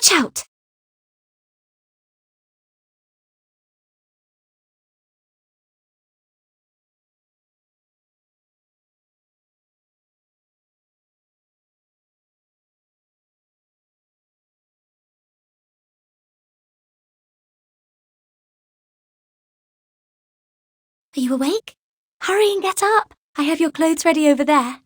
Watch out! Are you awake? Hurry and get up. I have your clothes ready over there.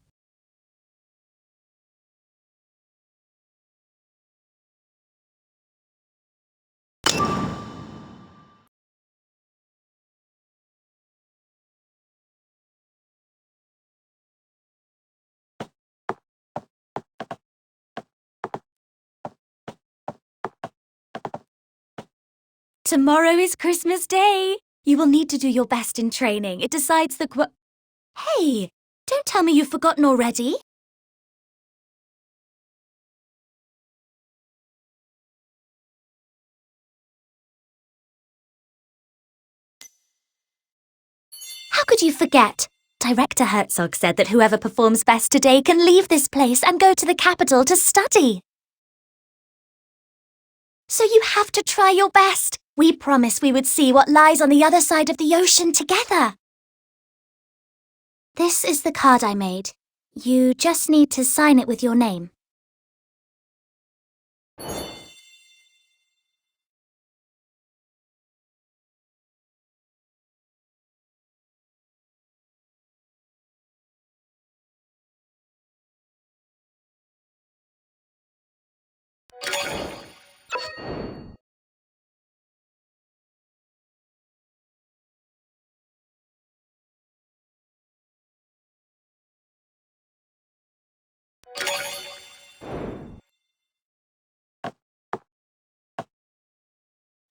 Tomorrow is Christmas Day. You will need to do your best in training. It decides the Hey, don't tell me you've forgotten already. How could you forget? Director Herzog said that whoever performs best today can leave this place and go to the capital to study. So you have to try your best. We promised we would see what lies on the other side of the ocean together. This is the card I made. You just need to sign it with your name.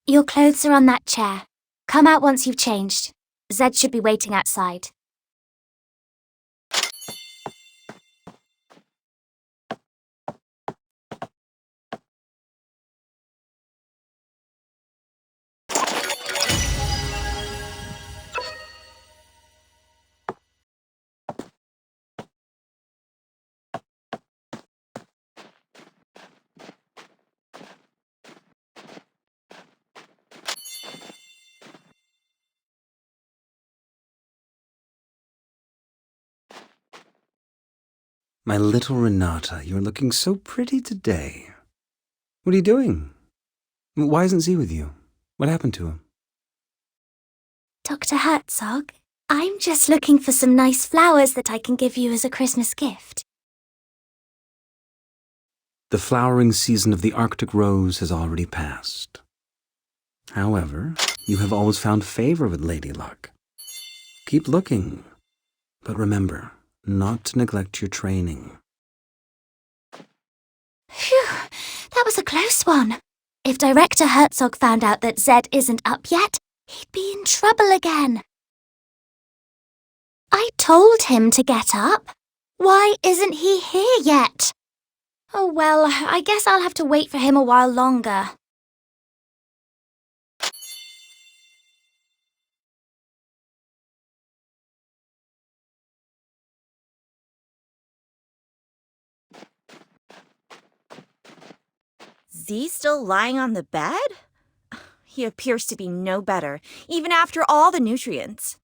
Your clothes are on that chair. Come out once you've changed. Zed should be waiting outside. My little Renata, you're looking so pretty today. What are you doing? Why isn't Z with you? What happened to him? Dr. Herzog, I'm just looking for some nice flowers that I can give you as a Christmas gift. The flowering season of the Arctic rose has already passed. However, you have always found favor with Lady Luck. Keep looking, but remember, not to neglect your training. Phew, that was a close one. If Director Herzog found out that Zed isn't up yet, he'd be in trouble again. I told him to get up. Why isn't he here yet? Oh well, I guess I'll have to wait for him a while longer. Z still lying on the bed? He appears to be no better, even after all the nutrients.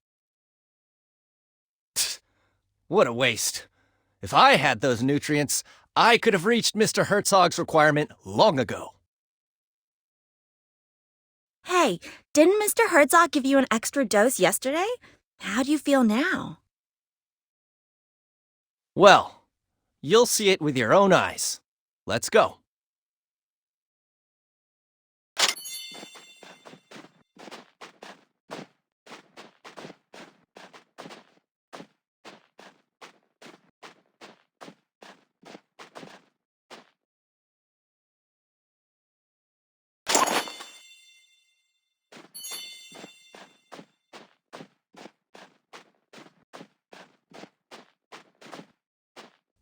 What a waste. If I had those nutrients, I could have reached Mr. Herzog's requirement long ago. Hey, didn't Mr. Herzog give you an extra dose yesterday? How do you feel now? Well, you'll see it with your own eyes. Let's go.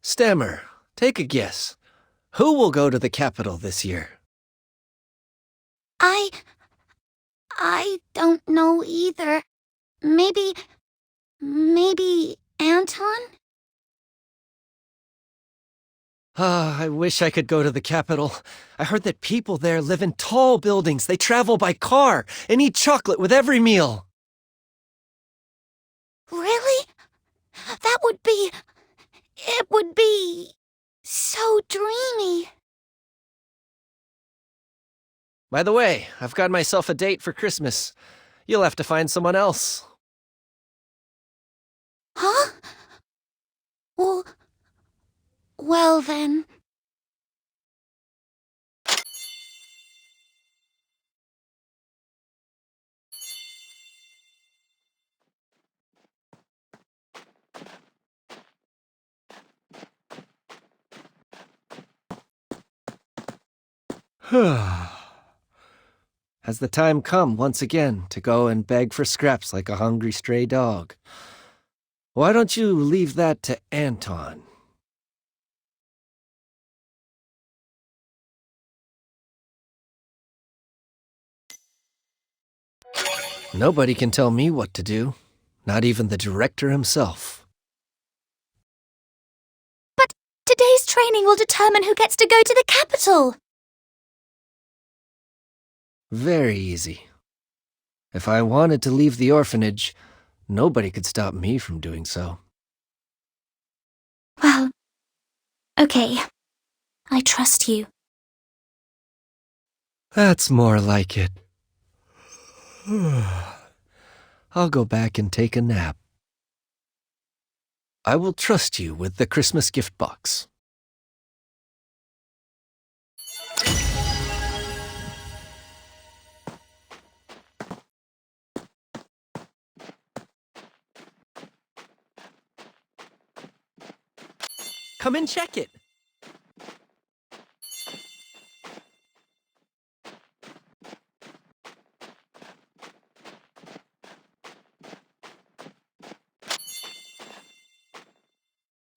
Stammer, take a guess. Who will go to the capital this year? I don't know either. Maybe Anton? Ah, I wish I could go to the capital. I heard that people there live in tall buildings. They travel by car and eat chocolate with every meal. Really? That would be... It would be... so dreamy. By the way, I've got myself a date for Christmas. You'll have to find someone else. Huh? Well then... Has the time come once again to go and beg for scraps like a hungry stray dog? Why don't you leave that to Anton? Nobody can tell me what to do, not even the director himself. But today's training will determine who gets to go to the capital. Very easy. If I wanted to leave the orphanage, nobody could stop me from doing so. Well, okay. I trust you. That's more like it. I'll go back and take a nap. I will trust you with the Christmas gift box. Come and check it.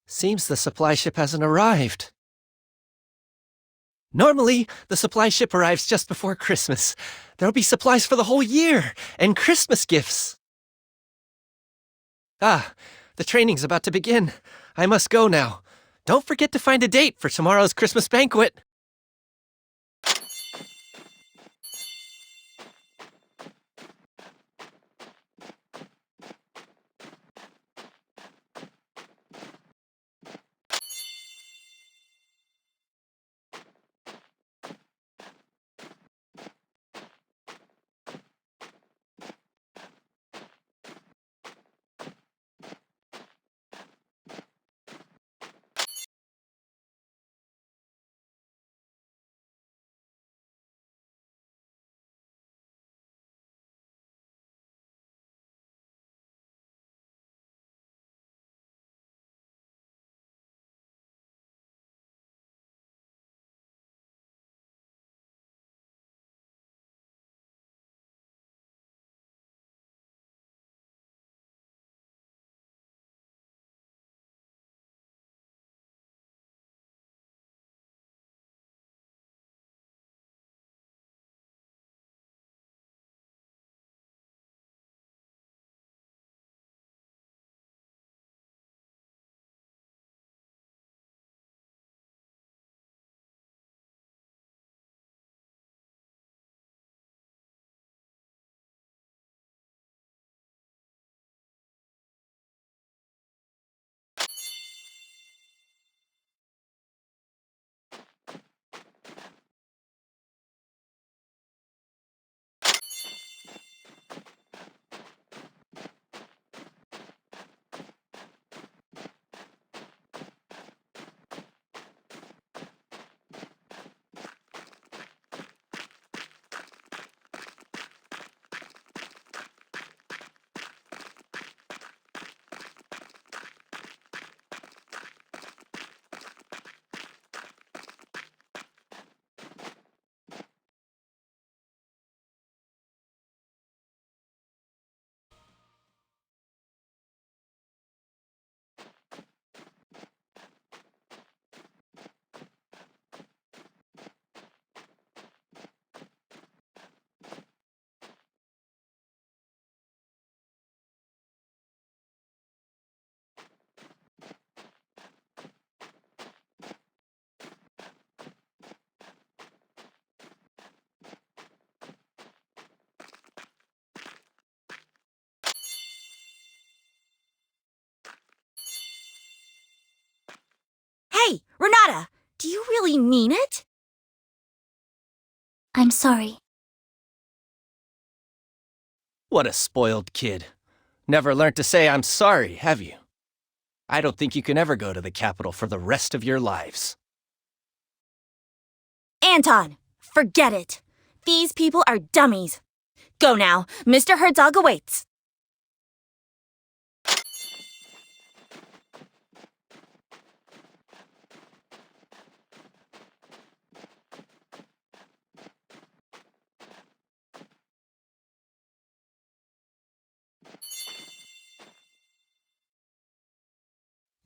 Seems the supply ship hasn't arrived. Normally, the supply ship arrives just before Christmas. There'll be supplies for the whole year, and Christmas gifts. Ah, the training's about to begin. I must go now. Don't forget to find a date for tomorrow's Christmas banquet. Renata, do you really mean it? I'm sorry. What a spoiled kid. Never learned to say I'm sorry, have you? I don't think you can ever go to the capital for the rest of your lives. Anton, forget it. These people are dummies. Go now. Mr. Herzog awaits.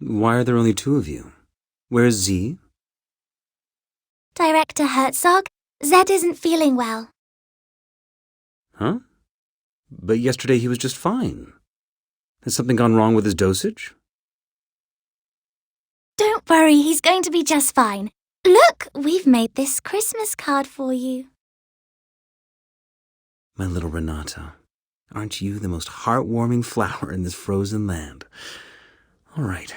Why are there only two of you? Where's Z? Director Herzog, Zed isn't feeling well. Huh? But yesterday he was just fine. Has something gone wrong with his dosage? Don't worry, he's going to be just fine. Look, we've made this Christmas card for you. My little Renata, aren't you the most heartwarming flower in this frozen land? All right,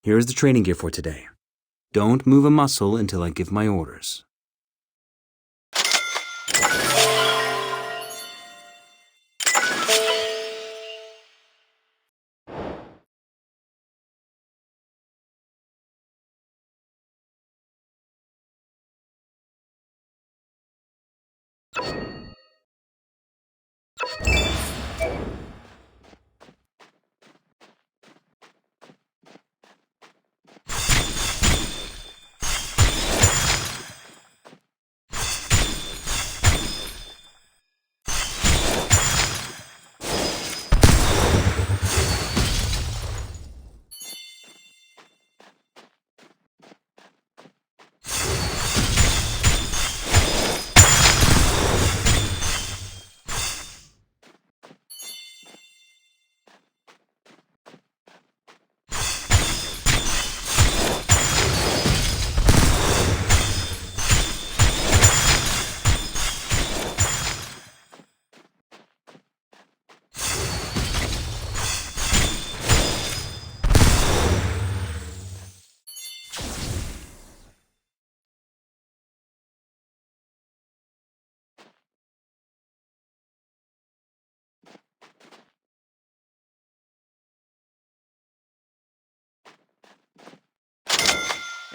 here's the training gear for today. Don't move a muscle until I give my orders.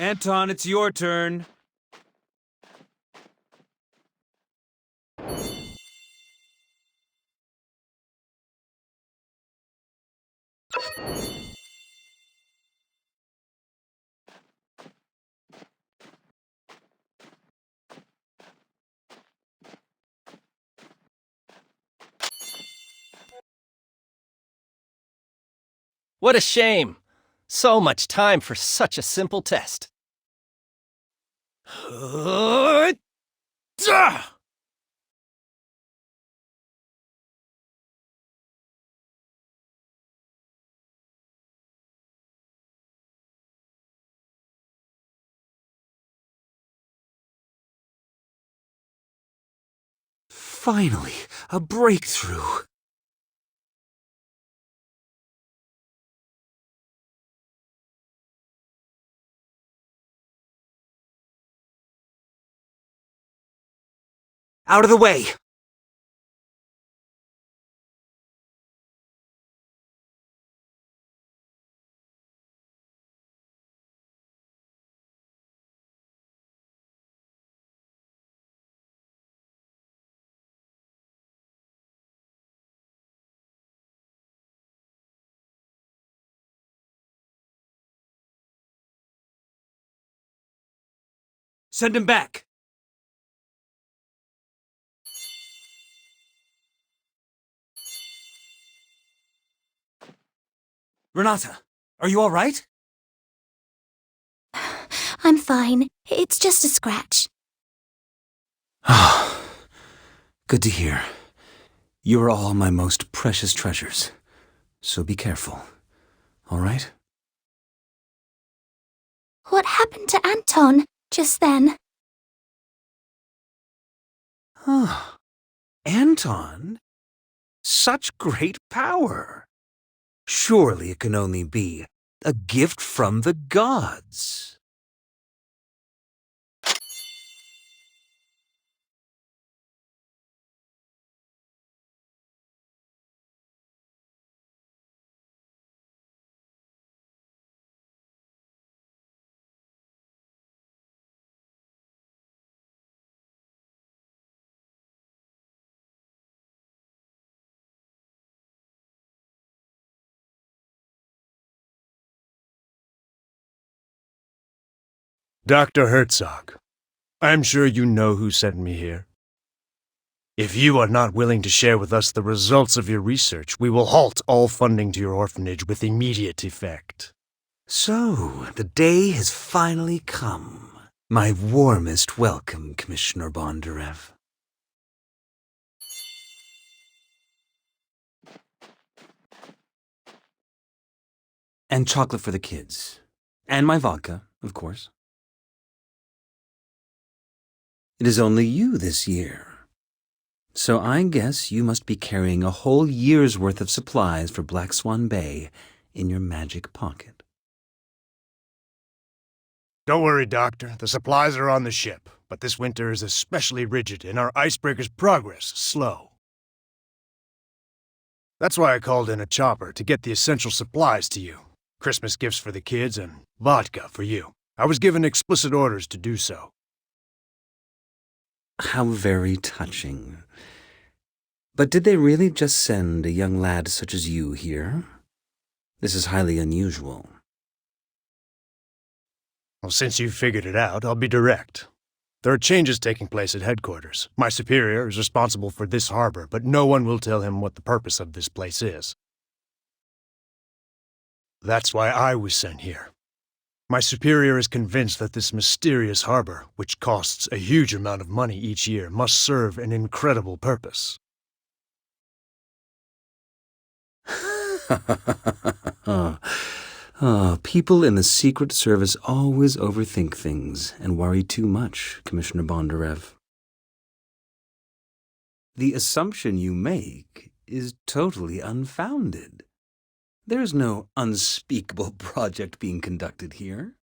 Anton, it's your turn. What a shame! So much time for such a simple test. Finally, a breakthrough. Out of the way! Send him back. Renata, are you all right? I'm fine. It's just a scratch. Ah, good to hear. You are all my most precious treasures. So be careful. All right? What happened to Anton just then? Huh. Anton? Such great power. Surely it can only be a gift from the gods. Dr. Herzog, I'm sure you know who sent me here. If you are not willing to share with us the results of your research, we will halt all funding to your orphanage with immediate effect. So, the day has finally come. My warmest welcome, Commissioner Bondarev. And chocolate for the kids. And my vodka, of course. It is only you this year. So I guess you must be carrying a whole year's worth of supplies for Black Swan Bay in your magic pocket. Don't worry, Doctor. The supplies are on the ship, but this winter is especially rigid and our icebreaker's progress slow. That's why I called in a chopper to get the essential supplies to you. Christmas gifts for the kids and vodka for you. I was given explicit orders to do so. How very touching. But did they really just send a young lad such as you here? This is highly unusual. Well, since you've figured it out, I'll be direct. There are changes taking place at headquarters. My superior is responsible for this harbor, but no one will tell him what the purpose of this place is. That's why I was sent here. My superior is convinced that this mysterious harbor, which costs a huge amount of money each year, must serve an incredible purpose. People in the Secret Service always overthink things and worry too much, Commissioner Bondarev. The assumption you make is totally unfounded. There's no unspeakable project being conducted here.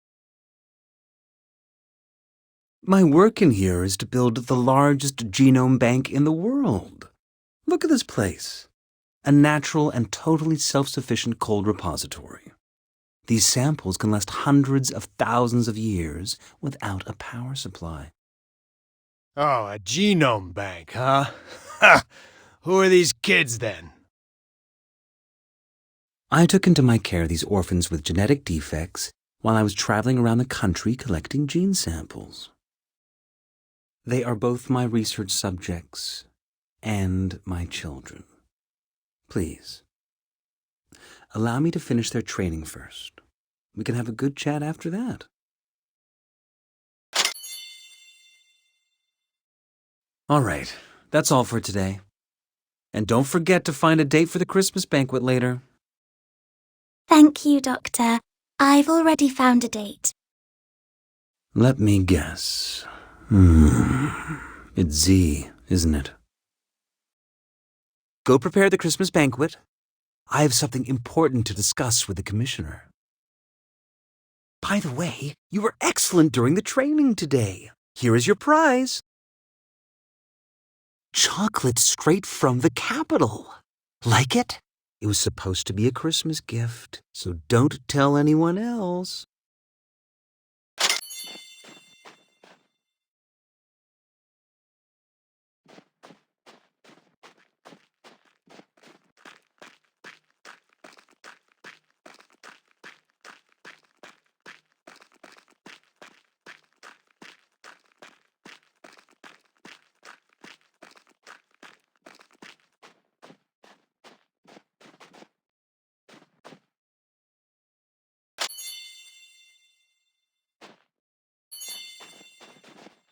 My work in here is to build the largest genome bank in the world. Look at this place. A natural and totally self-sufficient cold repository. These samples can last hundreds of thousands of years without a power supply. Oh, a genome bank, huh? Ha! Who are these kids, then? I took into my care these orphans with genetic defects while I was traveling around the country collecting gene samples. They are both my research subjects and my children. Please, allow me to finish their training first. We can have a good chat after that. All right, that's all for today. And don't forget to find a date for the Christmas banquet later. Thank you, Doctor. I've already found a date. Let me guess. It's Z, isn't it? Go prepare the Christmas banquet. I have something important to discuss with the Commissioner. By the way, you were excellent during the training today. Here is your prize. Chocolate straight from the capital. Like it? It was supposed to be a Christmas gift, so don't tell anyone else.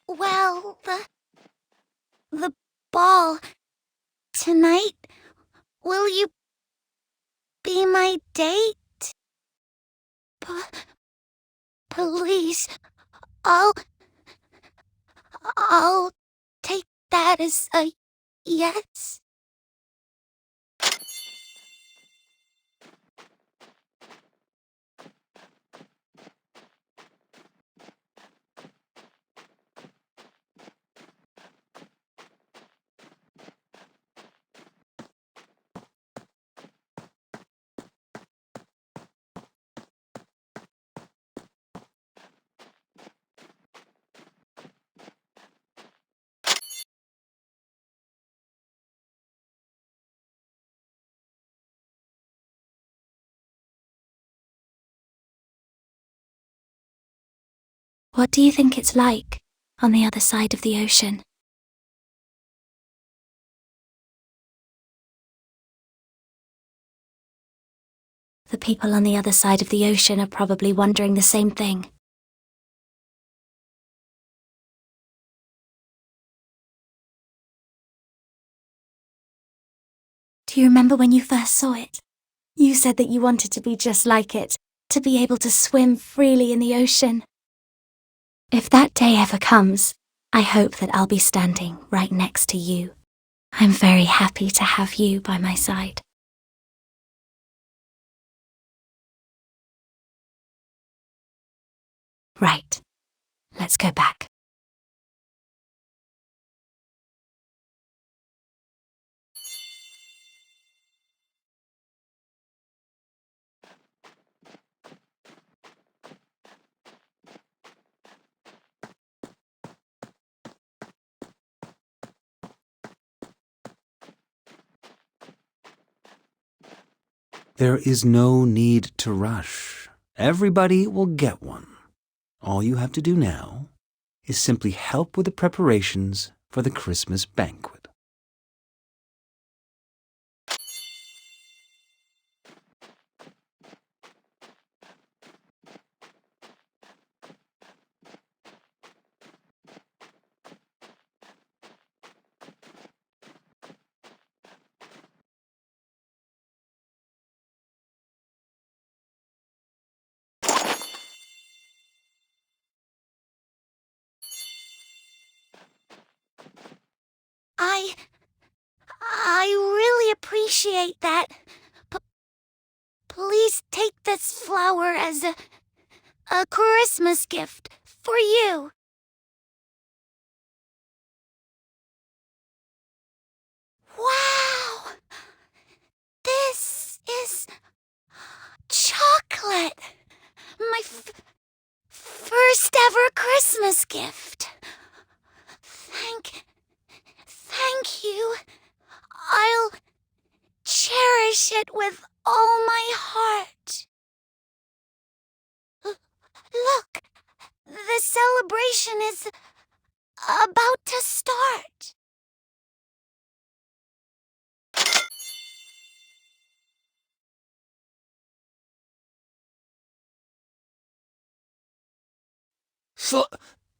Well, the ball tonight. Will you be my date? Please, I'll take that as a yes. What do you think it's like on the other side of the ocean? The people on the other side of the ocean are probably wondering the same thing. Do you remember when you first saw it? You said that you wanted to be just like it, to be able to swim freely in the ocean. If that day ever comes, I hope that I'll be standing right next to you. I'm very happy to have you by my side. Right. Let's go back. There is no need to rush. Everybody will get one. All you have to do now is simply help with the preparations for the Christmas banquet. I really appreciate that. Please take this flower as a Christmas gift for you. Wow! This is chocolate. My first ever Christmas gift. Thank you. I'll cherish it with all my heart. Look, the celebration is about to start.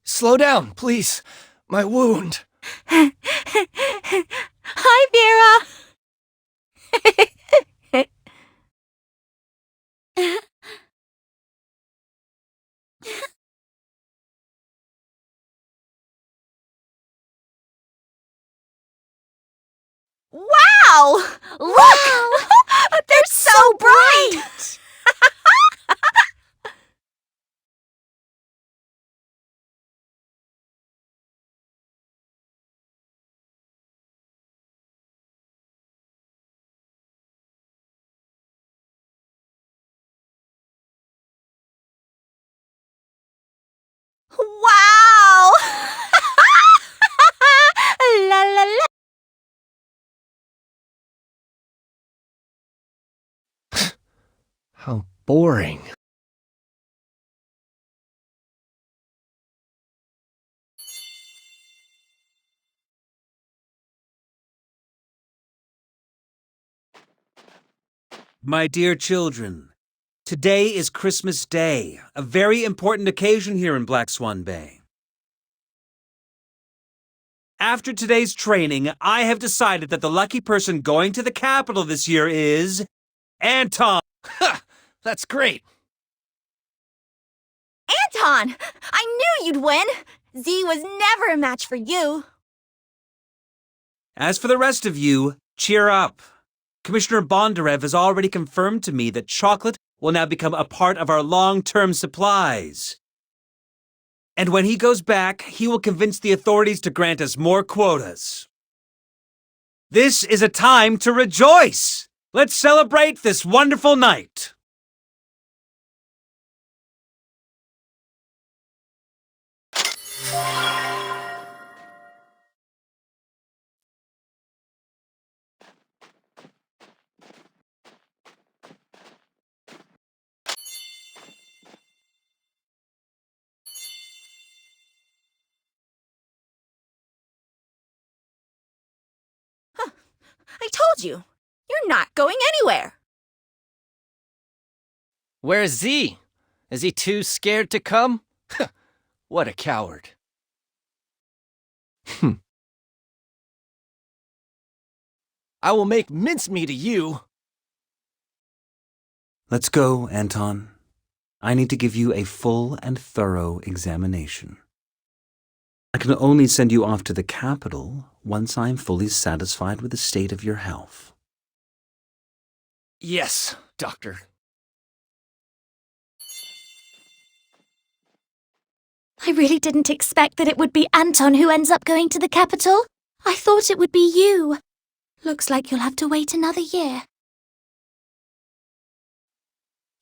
Slow down, please. My wound. Hi, Vera! Wow! Look! They're so bright! Wow! La la la! How boring. My dear children, today is Christmas Day, a very important occasion here in Black Swan Bay. After today's training, I have decided that the lucky person going to the capital this year is Anton. That's great. Anton! I knew you'd win! Z was never a match for you. As for the rest of you, cheer up. Commissioner Bondarev has already confirmed to me that chocolate will now become a part of our long-term supplies. And when he goes back, he will convince the authorities to grant us more quotas. This is a time to rejoice! Let's celebrate this wonderful night! told you. You're not going anywhere. Where's Z? Is he too scared to come? What a coward. I will make mincemeat of you. Let's go, Anton. I need to give you a full and thorough examination. I can only send you off to the capital once I am fully satisfied with the state of your health. Yes, Doctor. I really didn't expect that it would be Anton who ends up going to the capital. I thought it would be you. Looks like you'll have to wait another year.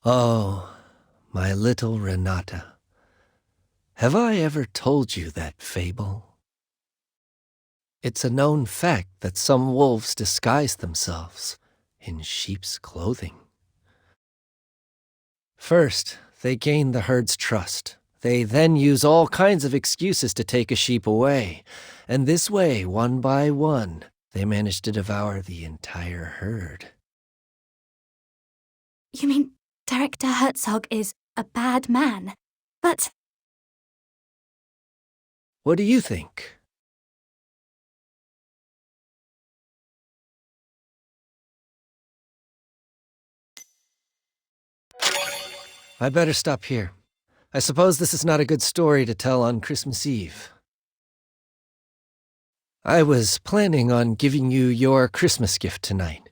Oh, my little Renata. Have I ever told you that fable? It's a known fact that some wolves disguise themselves in sheep's clothing. First, they gain the herd's trust. They then use all kinds of excuses to take a sheep away, and this way, one by one, they manage to devour the entire herd. You mean Director Herzog is a bad man? But What do you think? I better stop here. I suppose this is not a good story to tell on Christmas Eve. I was planning on giving you your Christmas gift tonight,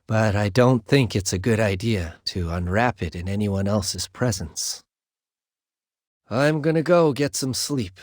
but I don't think it's a good idea to unwrap it in anyone else's presence. I'm gonna go get some sleep.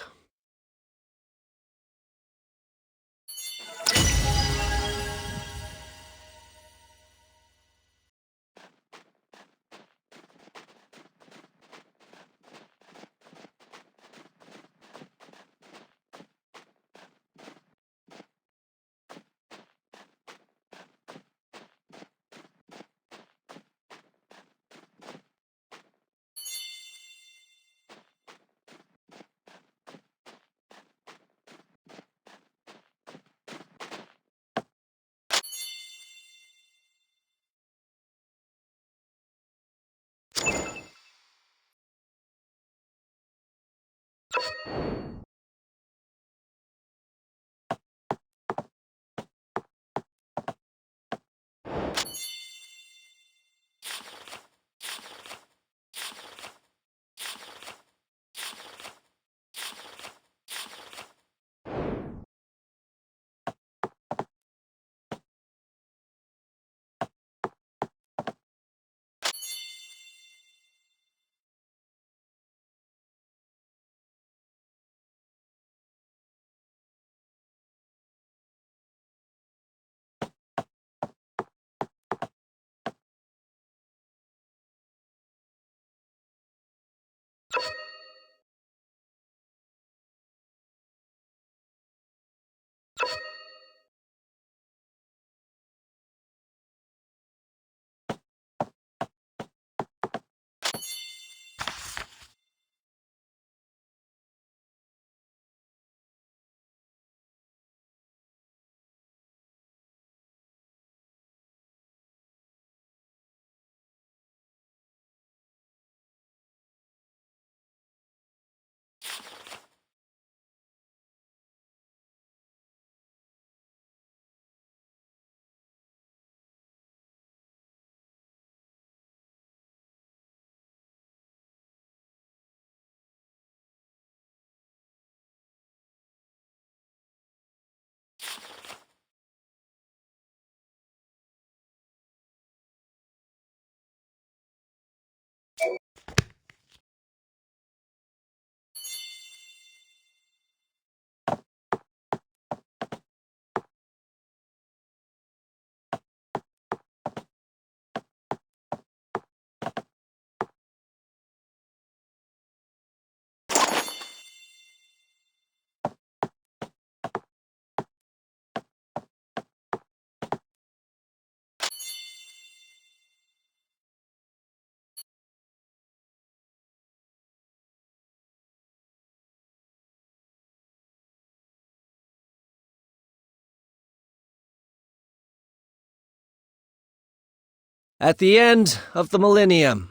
At the end of the millennium,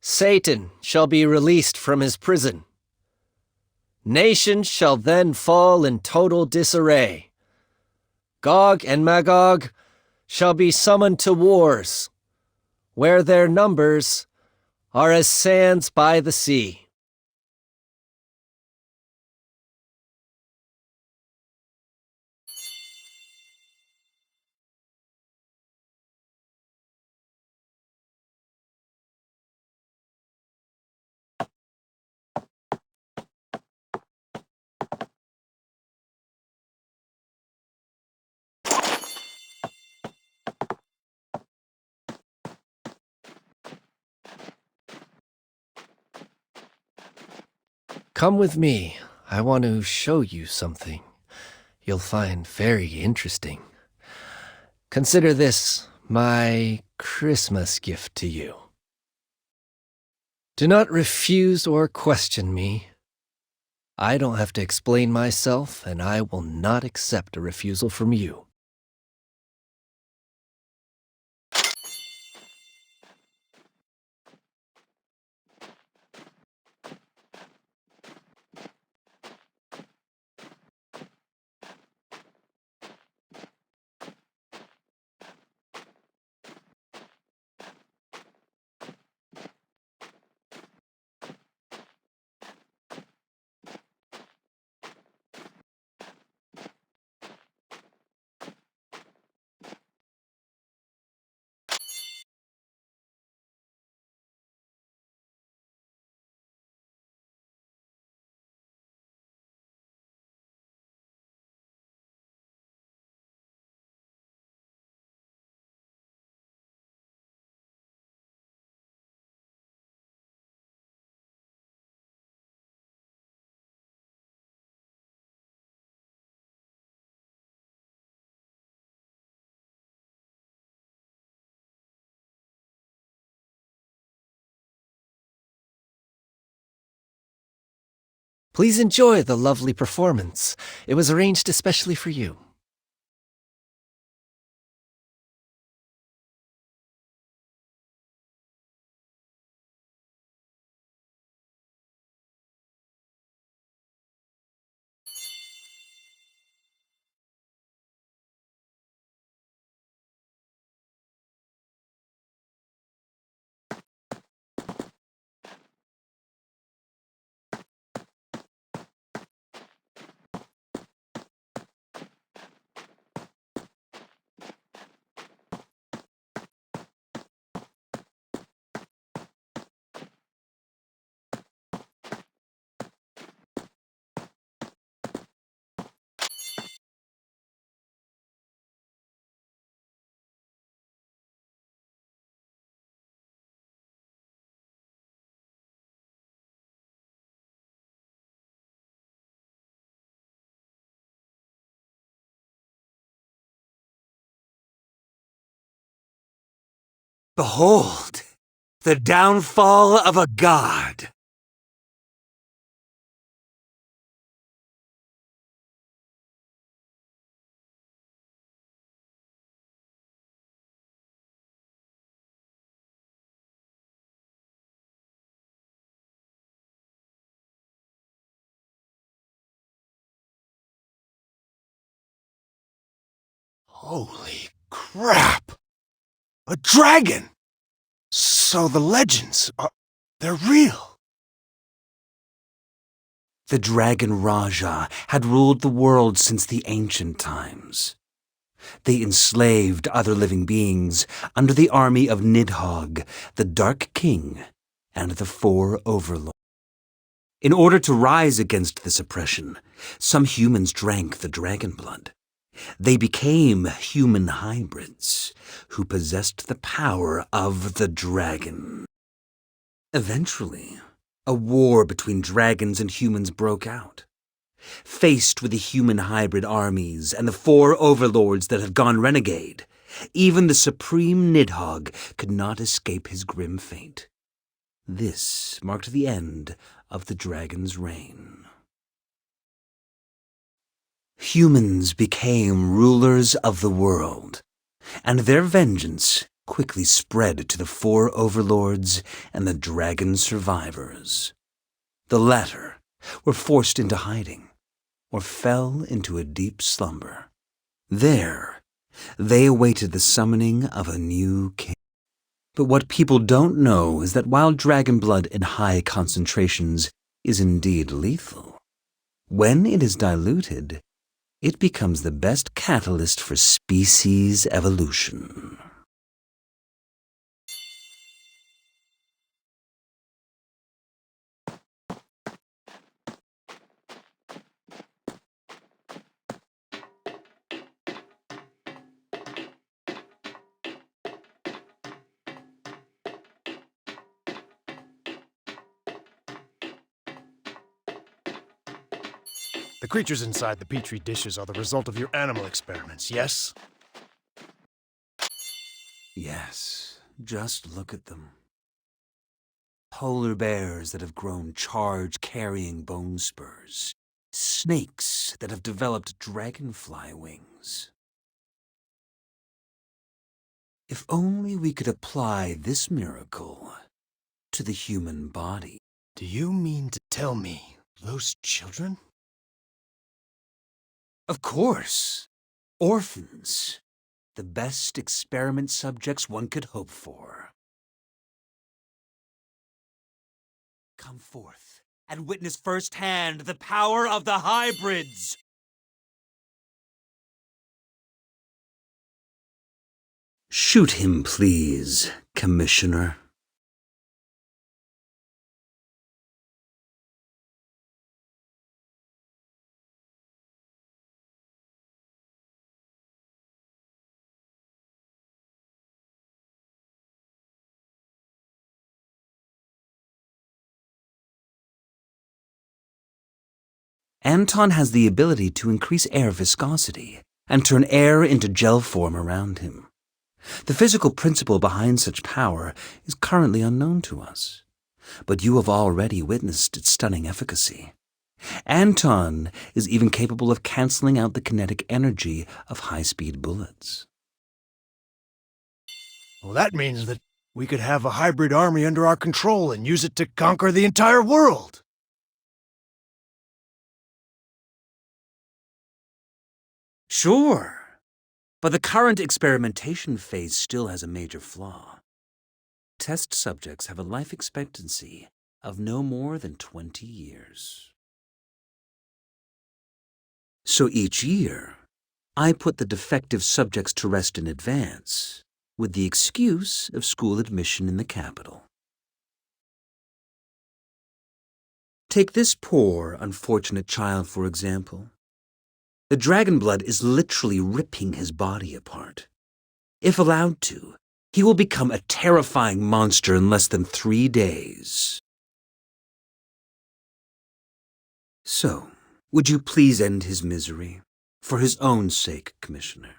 Satan shall be released from his prison. Nations shall then fall in total disarray. Gog and Magog shall be summoned to wars, where their numbers are as sands by the sea. Come with me. I want to show you something you'll find very interesting. Consider this my Christmas gift to you. Do not refuse or question me. I don't have to explain myself, and I will not accept a refusal from you. Please enjoy the lovely performance. It was arranged especially for you. Behold, the downfall of a god. Holy crap! A dragon! So the legends they're real. The Dragon Raja had ruled the world since the ancient times. They enslaved other living beings under the army of Nidhogg, the Dark King, and the Four Overlords. In order to rise against this oppression, some humans drank the dragon blood. They became human hybrids who possessed the power of the dragon. Eventually, a war between dragons and humans broke out. Faced with the human hybrid armies and the four overlords that had gone renegade, even the supreme Nidhogg could not escape his grim fate. This marked the end of the dragon's reign. Humans became rulers of the world, and their vengeance quickly spread to the 4 overlords and the dragon survivors. The latter were forced into hiding or fell into a deep slumber. There, they awaited the summoning of a new king. But what people don't know is that while dragon blood in high concentrations is indeed lethal, when it is diluted, it becomes the best catalyst for species evolution. The creatures inside the petri dishes are the result of your animal experiments, yes? Yes, just look at them. Polar bears that have grown charge-carrying bone spurs. Snakes that have developed dragonfly wings. If only we could apply this miracle to the human body. Do you mean to tell me those children? Of course. Orphans. The best experiment subjects one could hope for. Come forth and witness firsthand the power of the hybrids! Shoot him, please, Commissioner. Anton has the ability to increase air viscosity and turn air into gel form around him. The physical principle behind such power is currently unknown to us, but you have already witnessed its stunning efficacy. Anton is even capable of canceling out the kinetic energy of high-speed bullets. Well, that means that we could have a hybrid army under our control and use it to conquer the entire world. Sure, but the current experimentation phase still has a major flaw. Test subjects have a life expectancy of no more than 20 years. So each year, I put the defective subjects to rest in advance, with the excuse of school admission in the capital. Take this poor, unfortunate child, for example. The dragon blood is literally ripping his body apart. If allowed to, he will become a terrifying monster in less than 3 days. So, would you please end his misery? For his own sake, Commissioner.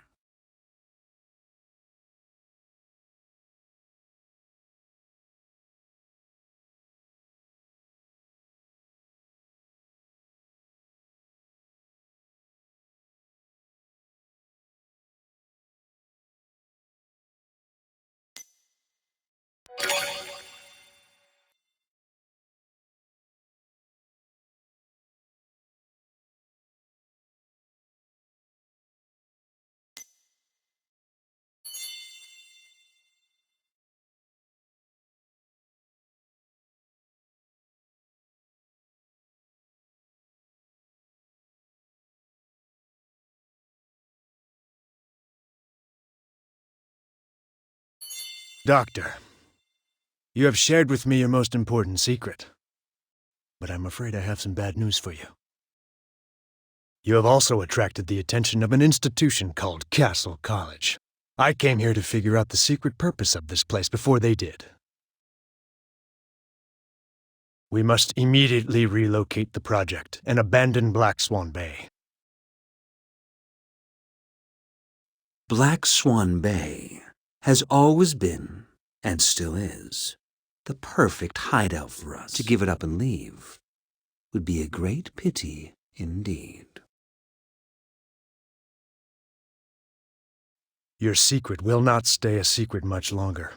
Doctor, you have shared with me your most important secret, but I'm afraid I have some bad news for you. You have also attracted the attention of an institution called Castle College. I came here to figure out the secret purpose of this place before they did. We must immediately relocate the project and abandon Black Swan Bay. Black Swan Bay has always been, and still is, the perfect hideout for us. To give it up and leave would be a great pity indeed. Your secret will not stay a secret much longer.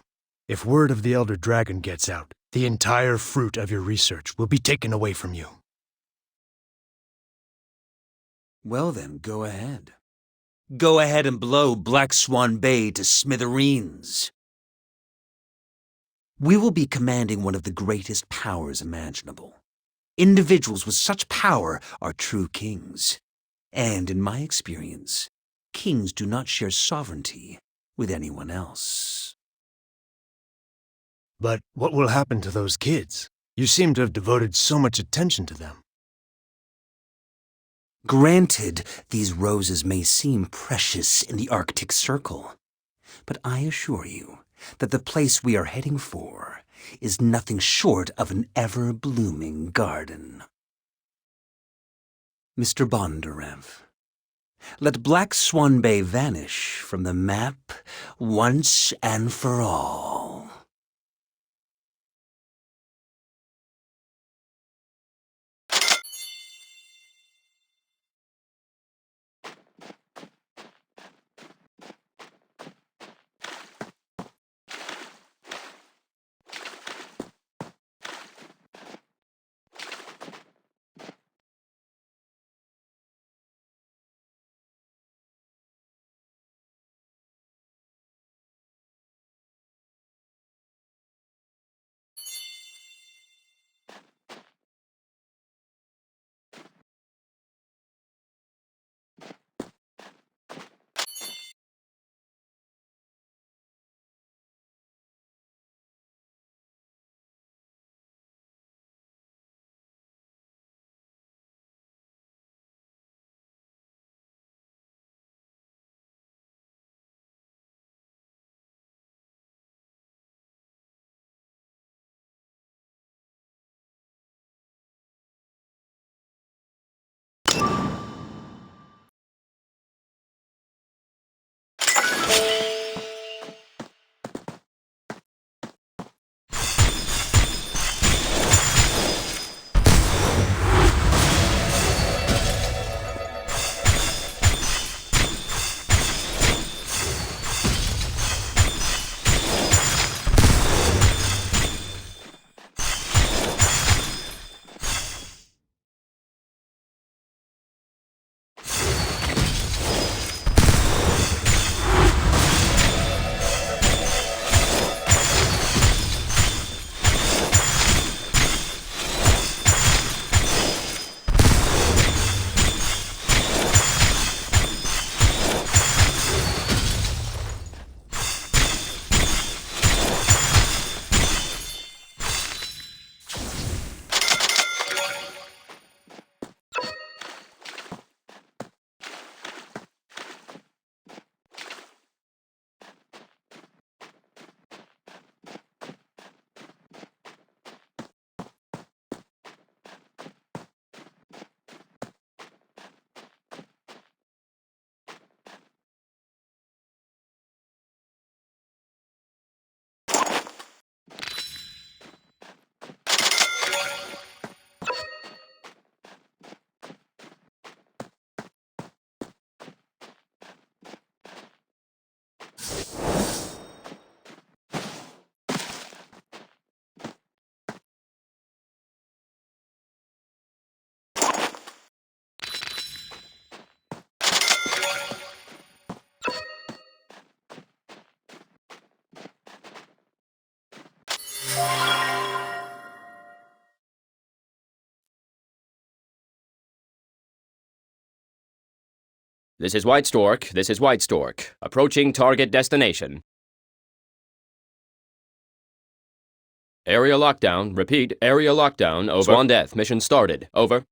If word of the Elder Dragon gets out, the entire fruit of your research will be taken away from you. Well then, go ahead. Go ahead and blow Black Swan Bay to smithereens. We will be commanding one of the greatest powers imaginable. Individuals with such power are true kings. And in my experience, kings do not share sovereignty with anyone else. But what will happen to those kids? You seem to have devoted so much attention to them. Granted, these roses may seem precious in the Arctic Circle, but I assure you that the place we are heading for is nothing short of an ever-blooming garden. Mr. Bondarev, let Black Swan Bay vanish from the map once and for all. This is White Stork. This is White Stork. Approaching target destination. Area lockdown. Repeat, area lockdown. Over. Swan Death. Mission started. Over.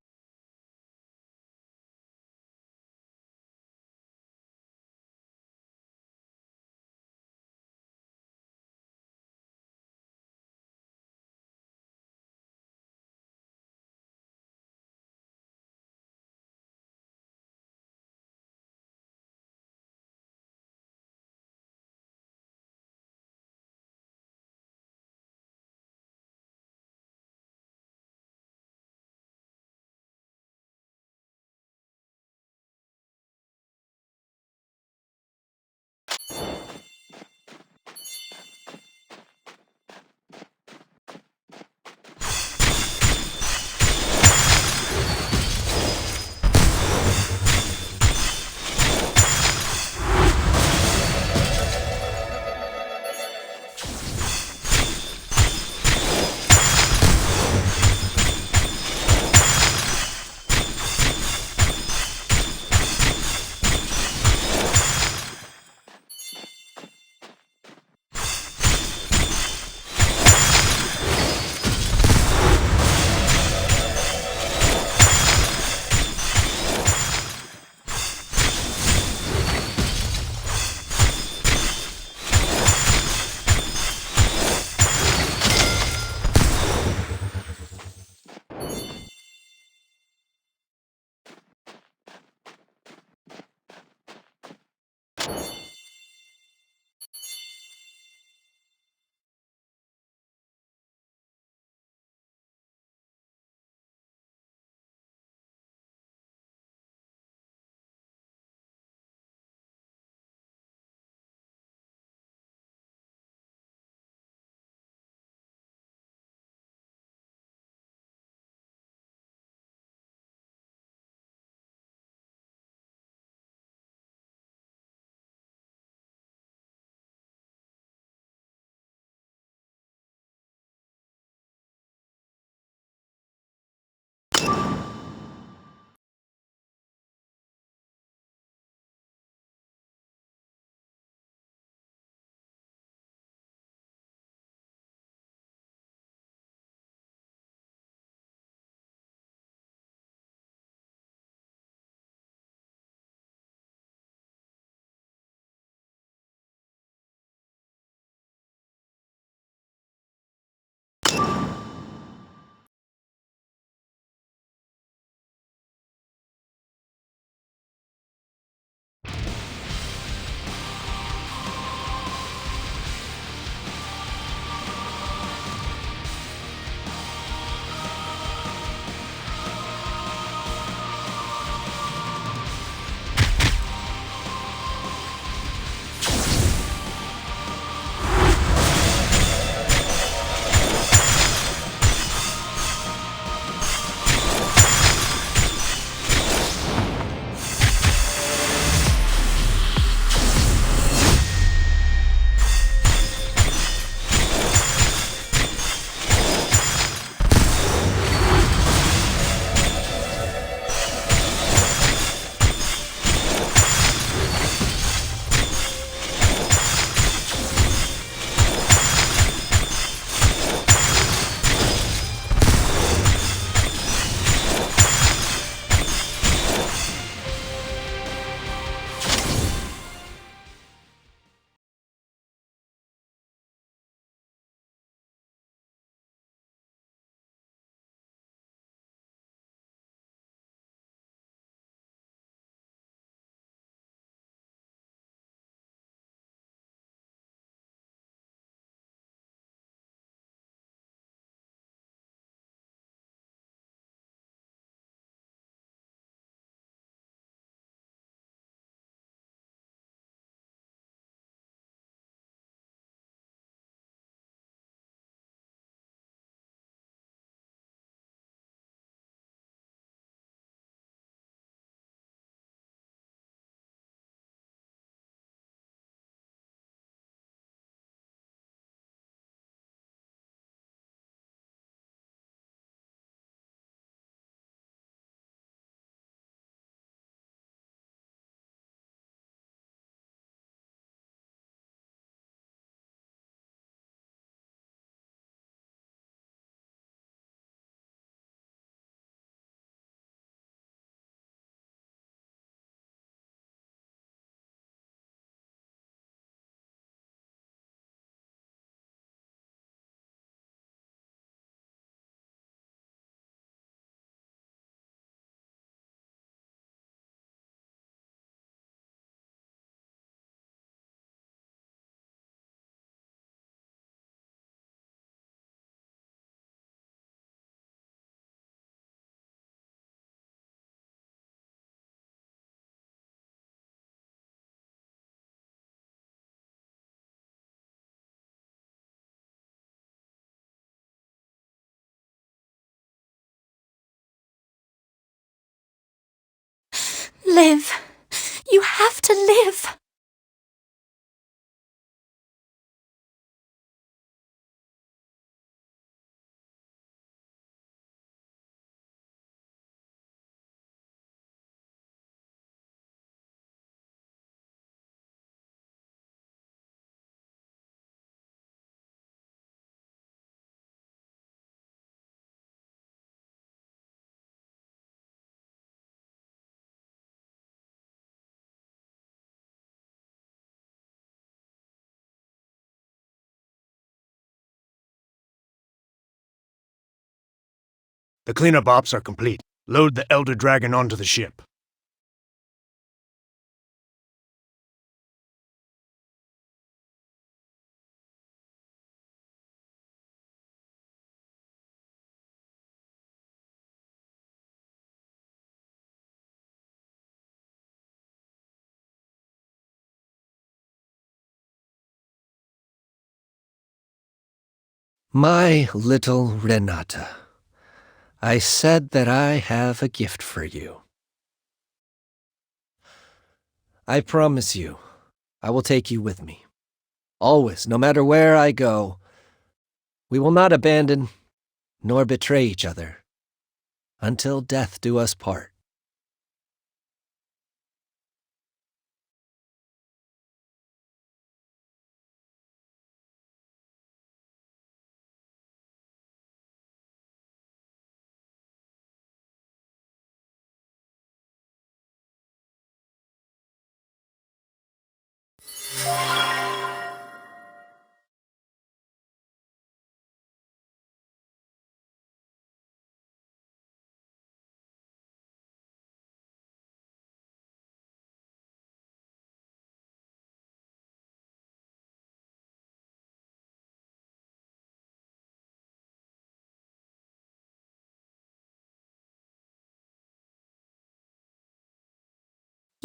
Live. You have to live. The cleanup ops are complete. Load the Elder Dragon onto the ship. My little Renata, I said that I have a gift for you. I promise you, I will take you with me. Always, no matter where I go. We will not abandon nor betray each other until death do us part.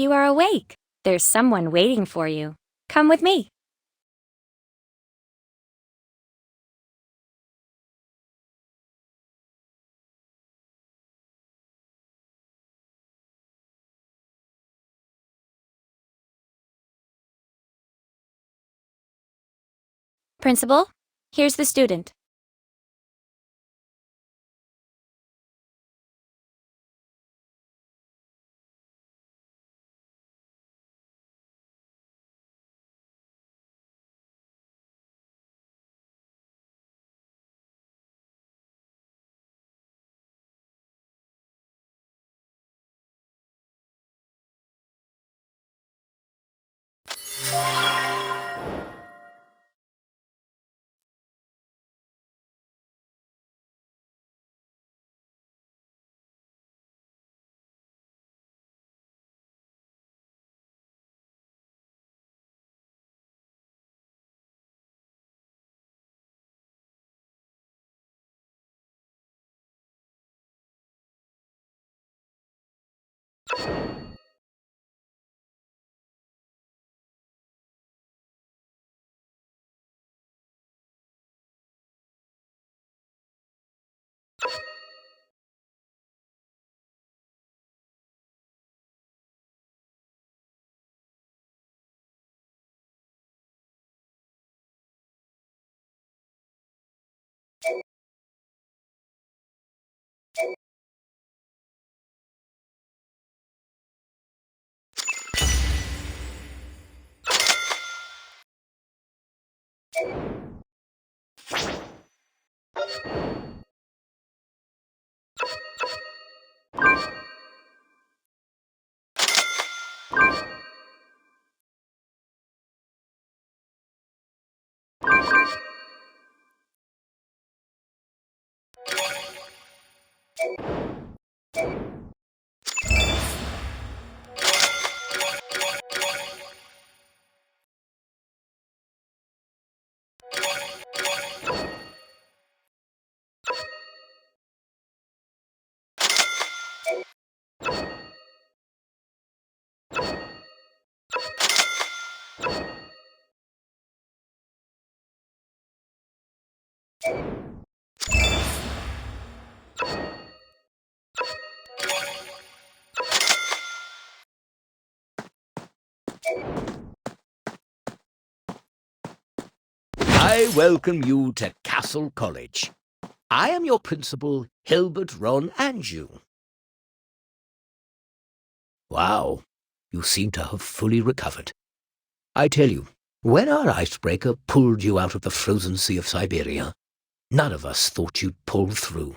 You are awake. There's someone waiting for you. Come with me. Principal, here's the student. I welcome you to Castle College. I am your principal, Hilbert Ron Anjou. Wow, you seem to have fully recovered. I tell you, when our icebreaker pulled you out of the frozen sea of Siberia, none of us thought you'd pull through.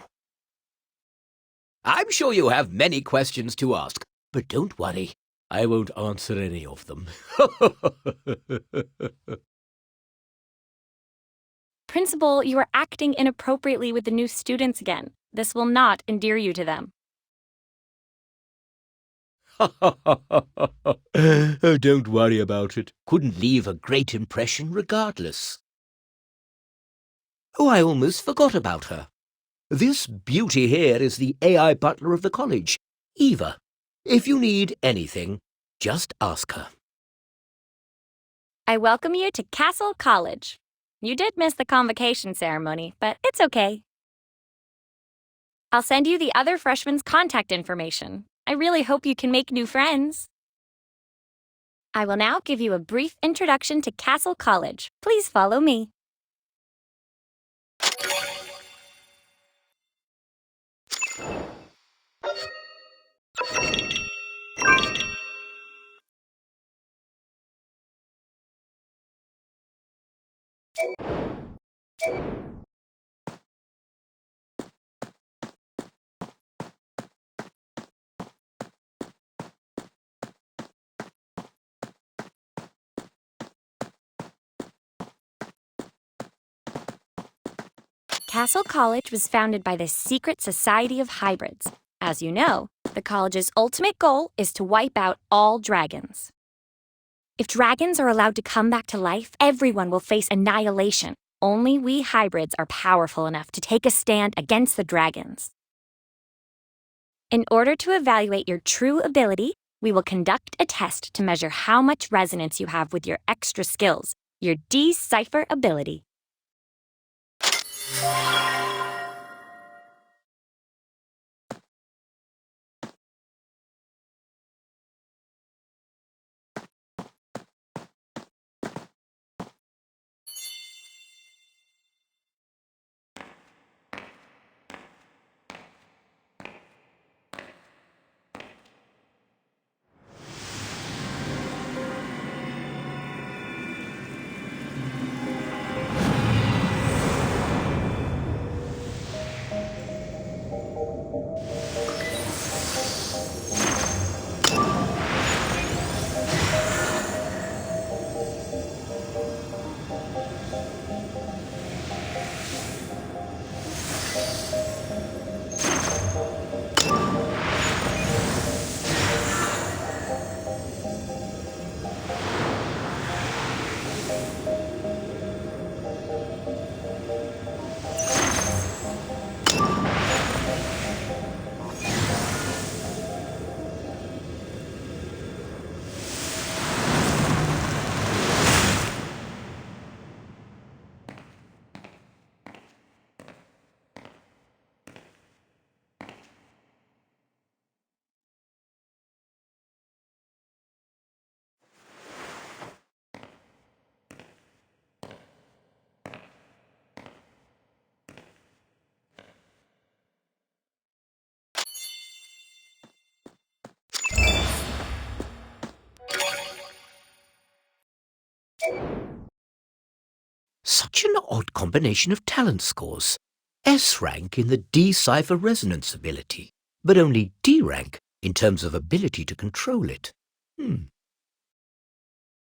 I'm sure you have many questions to ask, but don't worry, I won't answer any of them. Principal, you are acting inappropriately with the new students again. This will not endear you to them. Oh, don't worry about it. Couldn't leave a great impression regardless. Oh, I almost forgot about her. This beauty here is the AI butler of the college, Eva. If you need anything, just ask her. I welcome you to Castle College. You did miss the convocation ceremony, but it's okay. I'll send you the other freshmen's contact information. I really hope you can make new friends. I will now give you a brief introduction to Castle College. Please follow me. Castle College was founded by the Secret Society of Hybrids. As you know, the college's ultimate goal is to wipe out all dragons. If dragons are allowed to come back to life, everyone will face annihilation. Only we hybrids are powerful enough to take a stand against the dragons. In order to evaluate your true ability, we will conduct a test to measure how much resonance you have with your extra skills, your decipher ability. Such an odd combination of talent scores. S rank in the decipher resonance ability, but only D rank in terms of ability to control it.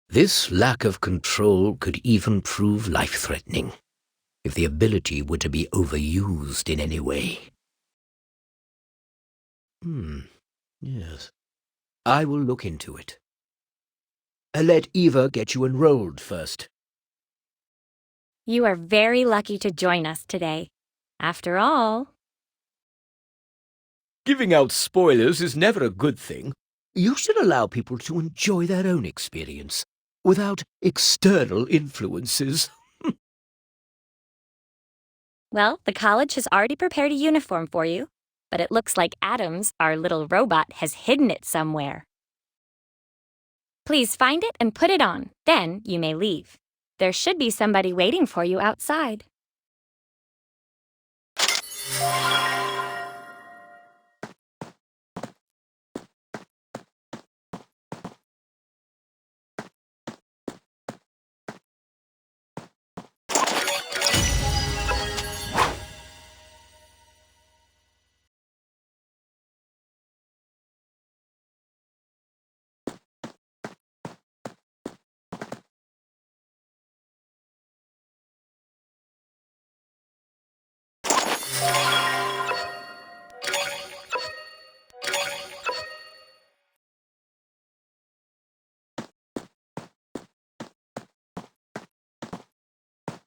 This lack of control could even prove life-threatening if the ability were to be overused in any way. Yes. I will look into it. Let Eva get you enrolled first. You are very lucky to join us today. After all, Giving out spoilers is never a good thing. You should allow people to enjoy their own experience without external influences. well, the college has already prepared a uniform for you, but it looks like Adams, our little robot, has hidden it somewhere. Please find it and put it on. Then you may leave. There should be somebody waiting for you outside.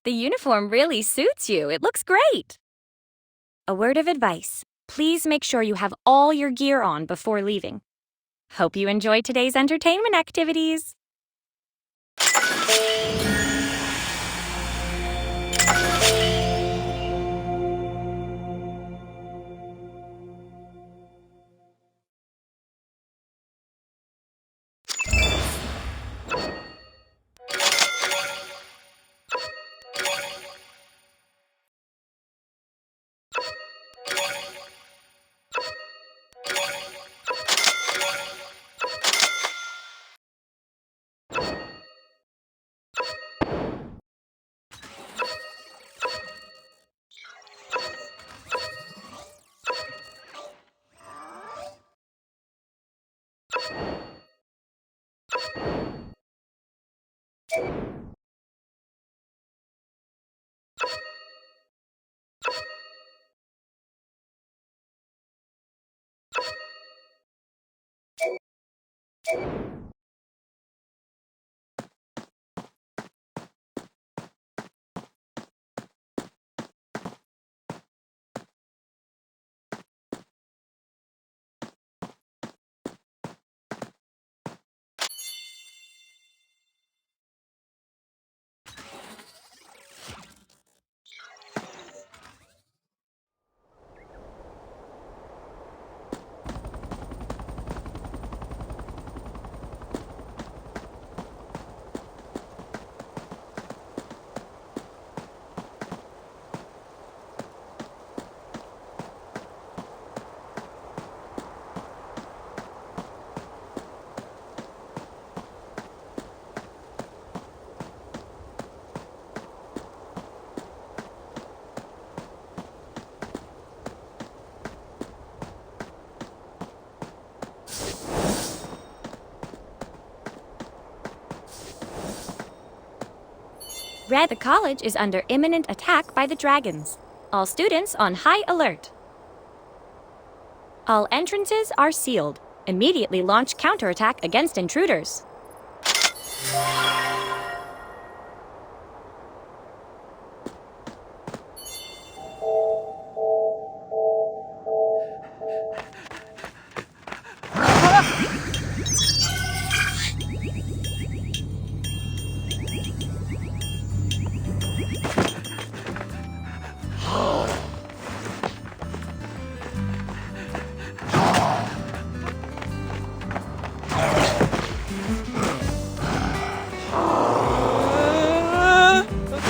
The uniform really suits you. It looks great. A word of advice. Please make sure you have all your gear on before leaving. Hope you enjoyed today's entertainment activities. The college is under imminent attack by the dragons. All students on high alert. All entrances are sealed. Immediately launch counterattack against intruders.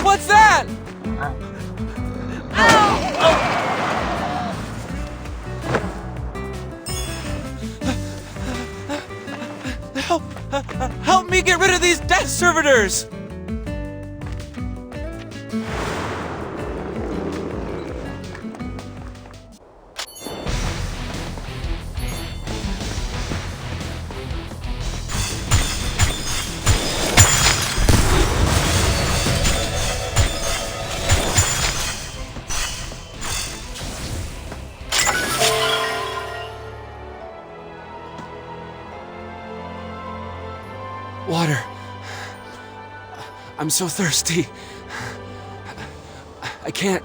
What's that? Help me get rid of these death servitors! Water. I'm so thirsty. I can't.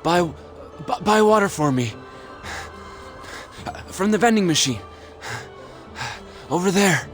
Buy water for me. From the vending machine. Over there.